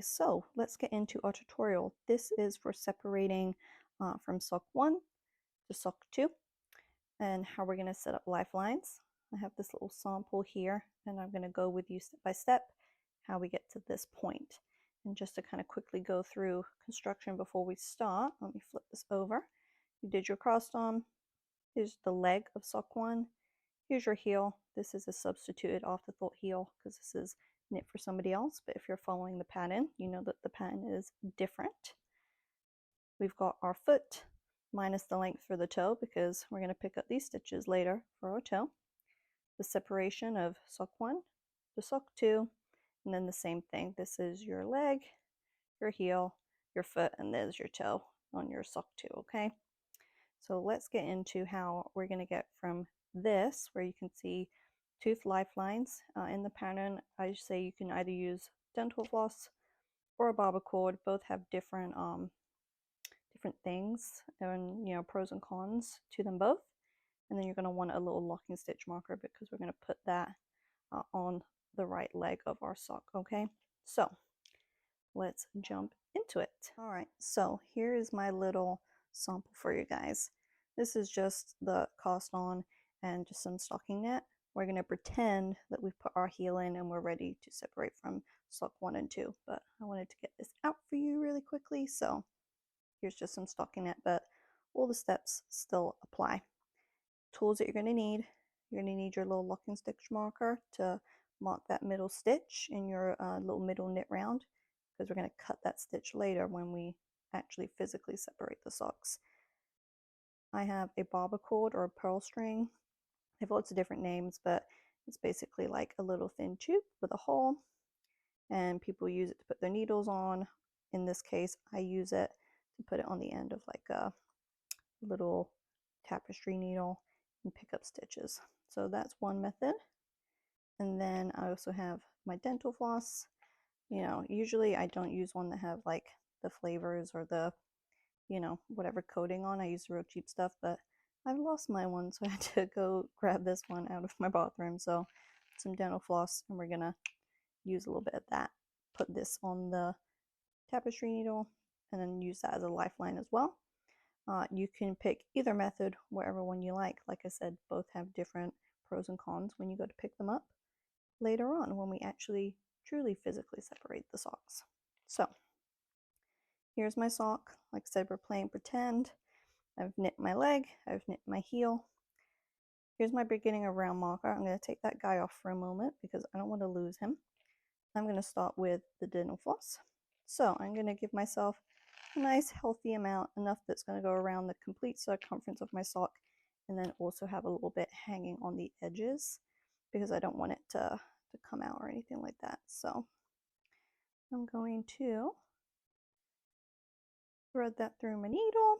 So let's get into our tutorial. This is for separating from sock 1 to sock 2 and how we're going to set up lifelines. I have this little sample here and I'm going to go with you step by step how we get to this point. And just to kind of quickly go through construction before we start, let me flip this over. You did your crossed arm. Here's the leg of sock 1. Here's your heel. This is a substituted afterthought heel because this is knit for somebody else, but if you're following the pattern, you know that the pattern is different. We've got our foot minus the length for the toe because we're going to pick up these stitches later for our toe. The separation of sock 1 to sock 2, and then the same thing. This is your leg, your heel, your foot, and there's your toe on your sock 2, okay? So let's get into how we're going to get from this, where you can see tooth lifelines in the pattern. I say you can either use dental floss or a barber cord. Both have different things and pros and cons to them both. And then you're going to want a little locking stitch marker because we're going to put that on the right leg of our sock. Okay, so let's jump into it. All right, so here is my little sample for you guys. This is just the cast on and just some stocking net. We're going to pretend that we've put our heel in and we're ready to separate from sock 1 and 2, but I wanted to get this out for you really quickly, so here's just some stocking net, but all the steps still apply. Tools that you're going to need your little locking stitch marker to mark that middle stitch in your little middle knit round, because we're going to cut that stitch later when we actually physically separate the socks. I have a barber cord or a pearl string. They have lots of different names, but it's basically like a little thin tube with a hole, and people use it to put their needles on. In this case, I use it to put it on the end of like a little tapestry needle and pick up stitches. So that's one method. And then I also have my dental floss. Usually I don't use one that have like the flavors or the whatever coating on. I use real cheap stuff, but I've lost my one, so I had to go grab this one out of my bathroom. So some dental floss, and we're gonna use a little bit of that. Put this on the tapestry needle and then use that as a lifeline as well. You can pick either method, whatever one you like. Like I said, both have different pros and cons when you go to pick them up later on when we actually truly physically separate the socks. So here's my sock. Like I said, we're playing pretend. I've knit my leg, I've knit my heel. Here's my beginning of round marker. I'm going to take that guy off for a moment because I don't want to lose him. I'm going to start with the dental floss. So I'm going to give myself a nice healthy amount, enough that's going to go around the complete circumference of my sock, and then also have a little bit hanging on the edges because I don't want it to come out or anything like that. So I'm going to thread that through my needle,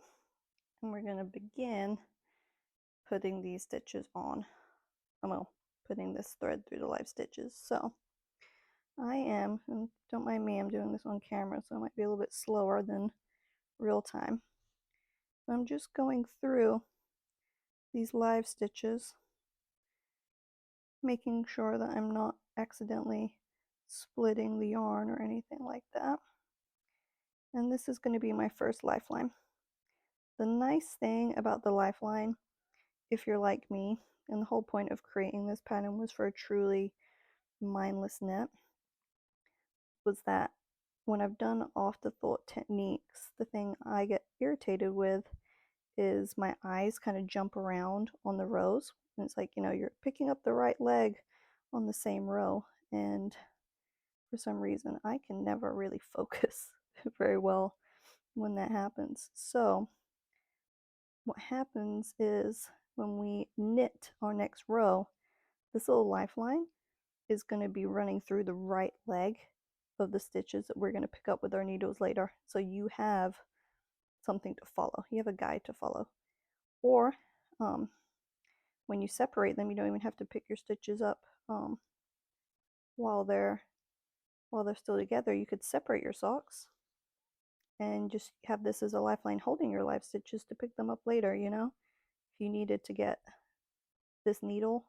and we're going to begin putting these stitches on. Well, putting this thread through the live stitches. So I am, and don't mind me, I'm doing this on camera, so it might be a little bit slower than real time. So I'm just going through these live stitches, making sure that I'm not accidentally splitting the yarn or anything like that. And this is going to be my first lifeline. The nice thing about the lifeline, if you're like me, and the whole point of creating this pattern was for a truly mindless knit, was that when I've done afterthought techniques, the thing I get irritated with is my eyes kind of jump around on the rows. And it's like, you're picking up the right leg on the same row. And for some reason, I can never really focus very well when that happens. So what happens is when we knit our next row, this little lifeline is going to be running through the right leg of the stitches that we're going to pick up with our needles later. So you have something to follow. You have a guide to follow. Or when you separate them, you don't even have to pick your stitches up while they're still together. You could separate your socks and just have this as a lifeline holding your live stitches to pick them up later. If you needed to get this needle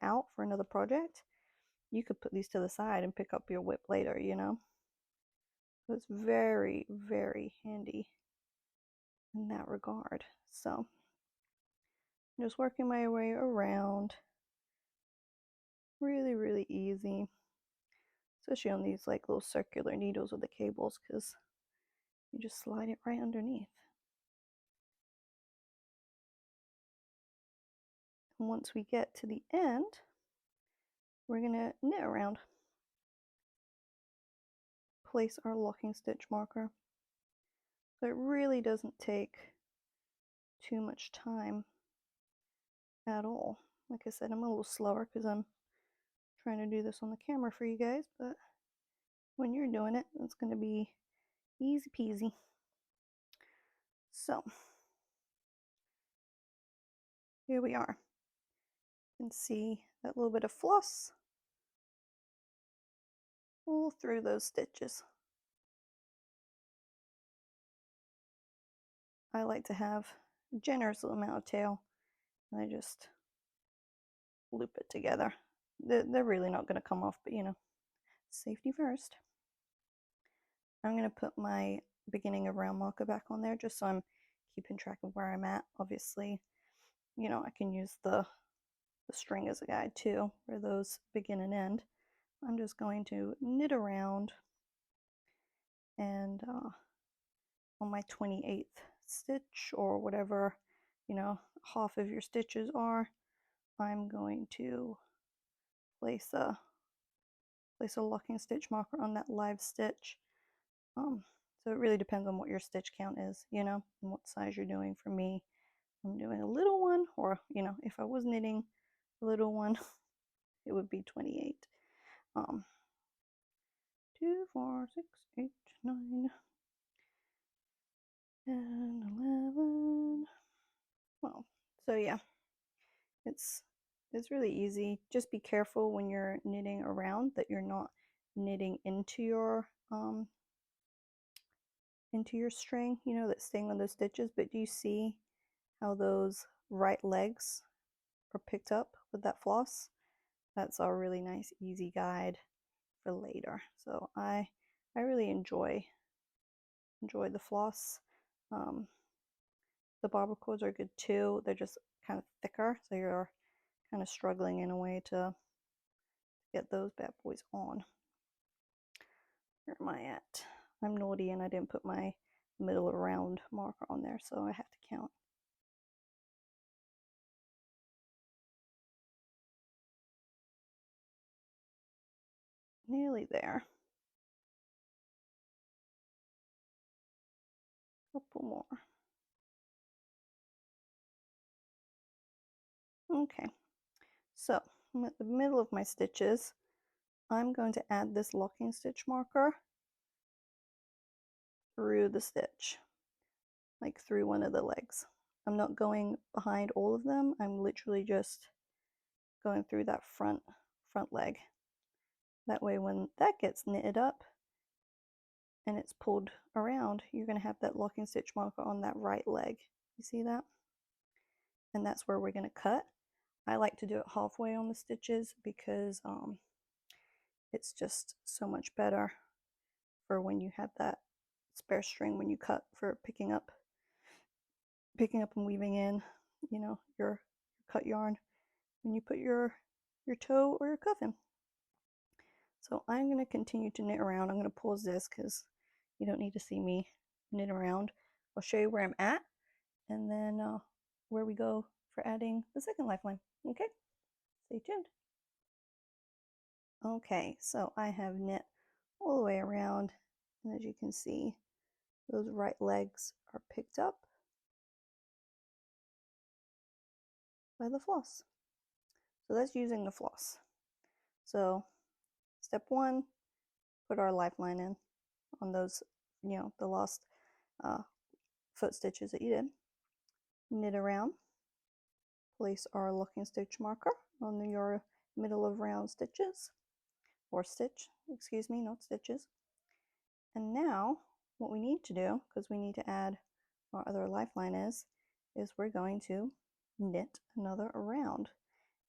out for another project, you could put these to the side and pick up your whip later. So it's very, very handy in that regard. So I'm just working my way around. Really, really easy. Especially on these like little circular needles with the cables, because you just slide it right underneath. And once we get to the end, we're going to knit around. Place our locking stitch marker. So it really doesn't take too much time at all. Like I said, I'm a little slower because I'm trying to do this on the camera for you guys, but when you're doing it, it's going to be easy peasy. So here we are. You can see that little bit of floss all through those stitches. I like to have a generous amount of tail, and I just loop it together. They're really not going to come off, but you know, safety first. I'm going to put my beginning of round marker back on there just so I'm keeping track of where I'm at. Obviously, you know, I can use the string as a guide too, where those begin and end. I'm just going to knit around, and on my 28th stitch, or whatever, you know, half of your stitches are, I'm going to place a locking stitch marker on that live stitch. So it really depends on what your stitch count is, you know, and what size you're doing. For me, I'm doing a little one, or you know, if I was knitting a little one, it would be 28. 2, 4, 6, 8, 9, 10, 11. Well, so yeah, it's really easy. Just be careful when you're knitting around that you're not knitting into your string, you know, that's staying on those stitches. But do you see how those right legs are picked up with that floss? That's a really nice easy guide for later. So I really enjoy the floss. The barber cords are good too. They're just kind of thicker, so you're kind of struggling in a way to get those bad boys on. Where am I at? I'm naughty and I didn't put my middle of round marker on there, so I have to count. Nearly there. Couple more. Okay, so I'm at the middle of my stitches. I'm going to add this locking stitch marker through the stitch, like through one of the legs. I'm not going behind all of them. I'm literally just going through that front leg. That way when that gets knitted up and it's pulled around, you're going to have that locking stitch marker on that right leg. You see that? And that's where we're going to cut. I like to do it halfway on the stitches because it's just so much better for when you have that spare string when you cut, for picking up and weaving in, you know, your cut yarn when you put your toe or your cuff in. So I'm going to continue to knit around. I'm going to pause this because you don't need to see me knit around. I'll show you where I'm at, and then where we go for adding the second lifeline. Okay, stay tuned. Okay, so I have knit all the way around, and as you can see, those right legs are picked up by the floss. So that's using the floss. So step 1, put our lifeline in on those, you know, the last foot stitches that you did. Knit around, place our locking stitch marker on your middle of round stitches, or stitch, excuse me, not stitches. And now what we need to do, because we need to add our other lifeline, is we're going to knit another around.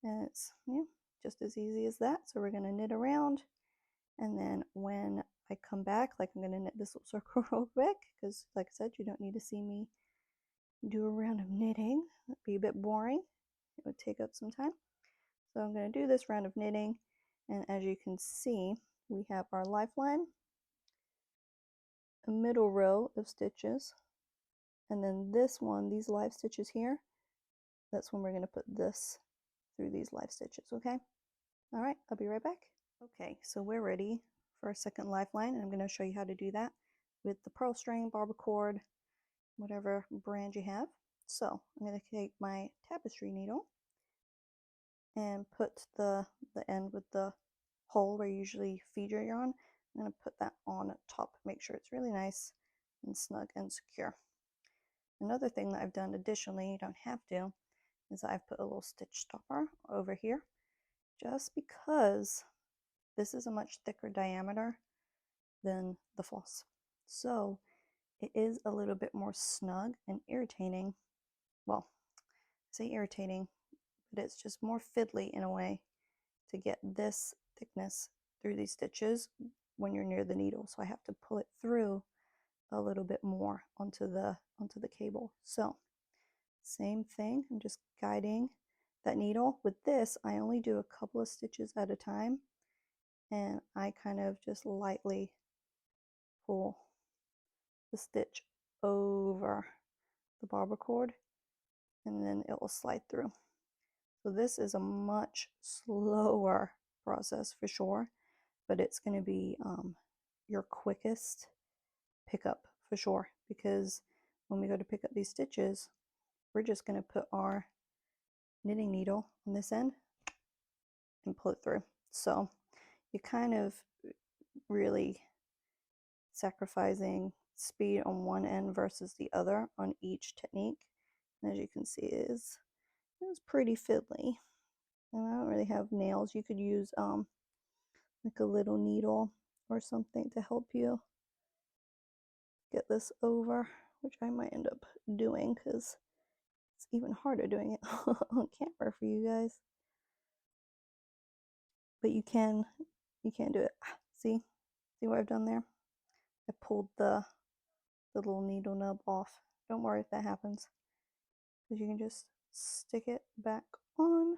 And it's, you know, just as easy as that. So we're going to knit around, and then when I come back, like I'm going to knit this little circle real quick, because like I said, you don't need to see me do a round of knitting. That'd be a bit boring. It would take up some time. So I'm going to do this round of knitting, and as you can see, we have our lifeline, a middle row of stitches, and then this one, these live stitches here, that's when we're going to put this through these live stitches, okay? All right, I'll be right back. Okay, so we're ready for our second lifeline, and I'm going to show you how to do that with the pearl string, barber cord, whatever brand you have. So I'm going to take my tapestry needle and put the end with the hole where you usually feed your yarn. I'm going to put that on top, make sure it's really nice and snug and secure. Another thing that I've done additionally, you don't have to, is I've put a little stitch stopper over here, just because this is a much thicker diameter than the floss. So it is a little bit more snug and irritating. Well, I say irritating, but it's just more fiddly in a way to get this thickness through these stitches when you're near the needle. So I have to pull it through a little bit more onto the cable. So same thing, I'm just guiding that needle. With this, I only do a couple of stitches at a time, and I kind of just lightly pull the stitch over the barber cord, and then it will slide through. So this is a much slower process for sure, but it's going to be your quickest pickup for sure, because when we go to pick up these stitches, we're just going to put our knitting needle on this end and pull it through. So you kind of really sacrificing speed on one end versus the other on each technique. And as you can see, it's pretty fiddly. And I don't really have nails. You could use like a little needle or something to help you get this over, which I might end up doing because it's even harder doing it on camera for you guys. But you can do it. See what I've done there? I pulled the little needle nub off. Don't worry if that happens, because you can just stick it back on.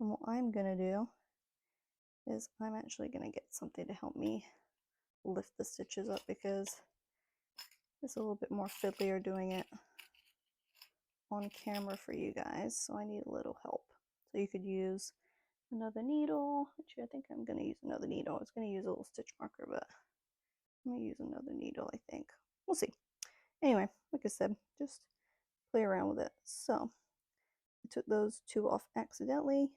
And what I'm gonna do is I'm actually gonna get something to help me lift the stitches up, because it's a little bit more fiddlier doing it on camera for you guys, so I need a little help. So you could use another needle, which I think I'm going to use another needle. I was going to use a little stitch marker, but I'm going to use another needle, I think. We'll see. Anyway, like I said, just play around with it. So I took those two off accidentally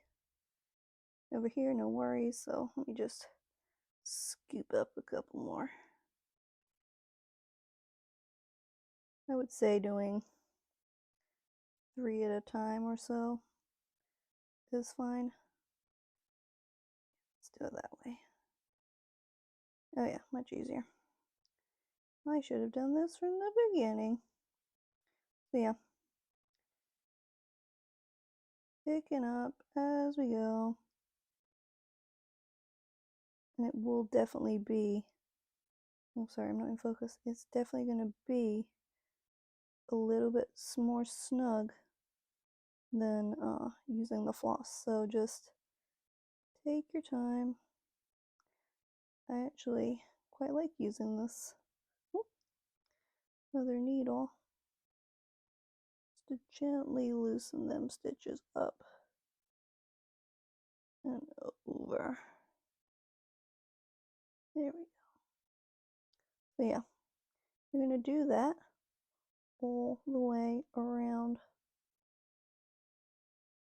over here, no worries. So let me just scoop up a couple more. I would say doing 3 at a time or so is fine. Let's do it that way. Oh yeah, much easier. I should have done this from the beginning. So yeah, picking up as we go. And it will definitely be, oh sorry, I'm not in focus. It's definitely going to be a little bit more snug than using the floss. So just take your time. I actually quite like using this other needle just to gently loosen them stitches up and over. There we go. So yeah, you're going to do that all the way around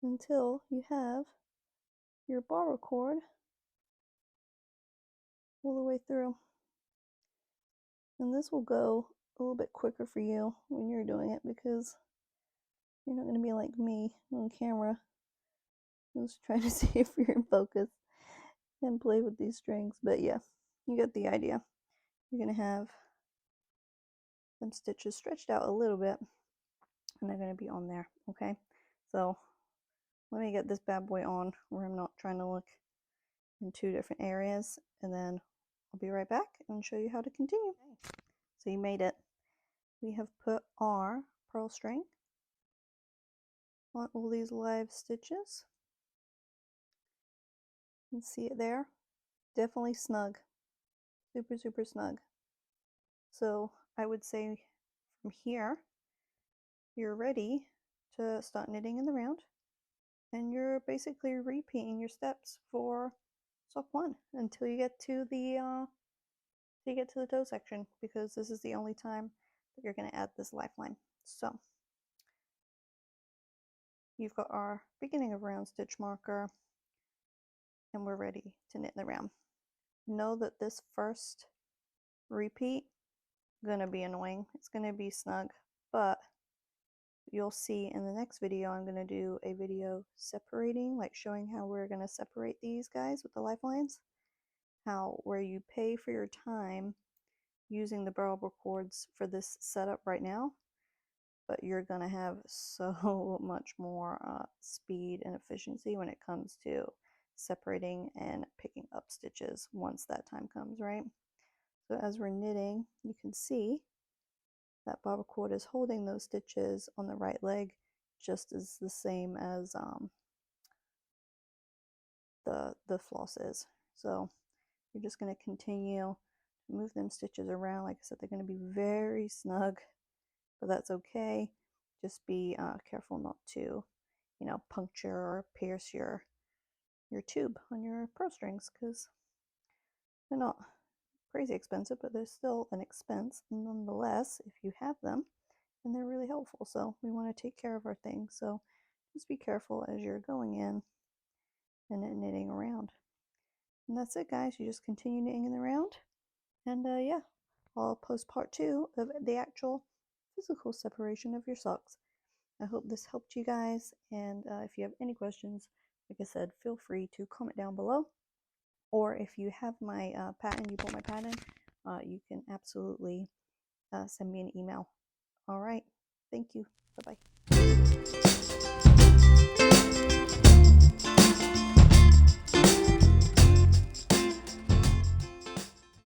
until you have your barber cord all the way through. And this will go a little bit quicker for you when you're doing it, because you're not going to be like me on camera who's trying to see if you're in focus and play with these strings. But yeah, you get the idea. You're going to have them stitches stretched out a little bit, and they're going to be on there, okay? So let me get this bad boy on where I'm not trying to look in 2 different areas, and then I'll be right back and show you how to continue. Okay. So you made it. We have put our pearl string on all these live stitches. You can see it there. Definitely snug. Super, super snug. So I would say from here, you're ready to start knitting in the round. And you're basically repeating your steps for sock 1 until you get to the toe section, because this is the only time that you're going to add this lifeline. So you've got our beginning of round stitch marker, and we're ready to knit in the round. Know that this first repeat is going to be annoying. It's going to be snug, but you'll see in the next video, I'm going to do a video separating, like showing how we're going to separate these guys with the lifelines, where you pay for your time using the barrel cords for this setup right now, but you're going to have so much more speed and efficiency when it comes to separating and picking up stitches once that time comes, right? So as we're knitting, you can see that barber cord is holding those stitches on the right leg just as the same as the floss is. So you're just going to continue to move them stitches around. Like I said, they're going to be very snug, but that's okay. Just be careful not to, puncture or pierce your tube on your pearl strings, because they're not crazy expensive, but they're still an expense nonetheless if you have them, and they're really helpful. So we want to take care of our things. So just be careful as you're going in and knitting around. And that's it, guys. You just continue knitting in the round, and yeah, I'll post part 2 of the actual physical separation of your socks. I hope this helped you guys, and if you have any questions, like I said, feel free to comment down below, or if you have my pattern, you bought my pattern, you can absolutely send me an email. All right, thank you. Bye-bye.